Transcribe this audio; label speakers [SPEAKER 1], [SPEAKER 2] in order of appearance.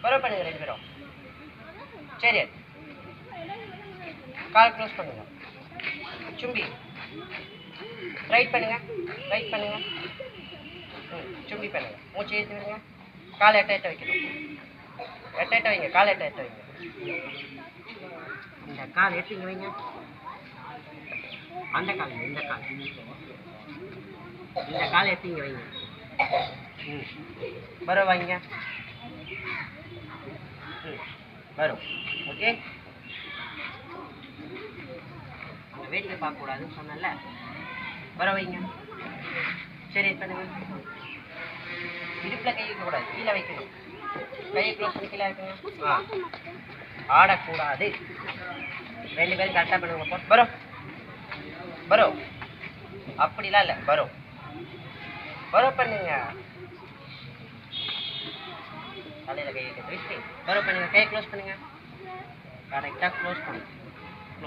[SPEAKER 1] பரோ பண்ணுங்க ரெண்டு பேரும். சரி, கால் க்ளோஸ் பண்ணுங்க. சும்பி ரைட் பண்ணுங்க, ரைட் பண்ணுங்க. சும்பி பண்ணுங்க. மூச்சு ஏற்றி விடுங்க. கால் எட்ட வைக்கணும். எட்ட வைங்க. கால் எட்ட வைங்க. இந்த கால் எட்டிங்க வைங்க. அந்த கால் இந்த கால் இந்த கால் எட்டிங்க வைங்க. பரோ வைங்க. வரும். ஓகே, வேடிக்கை பார்க்கக்கூடாதுன்னு சொன்னல. வர வைங்க. சரி பண்ணுங்க. இடுப்பில் கை வைக்கக்கூடாது, கீழே வைக்கணும். கையை க்ளோஸ் பண்ணி கீழே வைக்கணும். ஆடக்கூடாது. ரெண்டு பேரும் கரெக்டாக பண்ணுங்க. பரோ பரோ அப்படிலாம் இல்லை. பரோ பரோ பண்ணுங்க. தலையில் கையை விட்டு பரோ பண்ணுங்க. கையை க்ளோஸ் பண்ணுங்க. கரெக்டாக க்ளோஸ் பண்ணுங்க.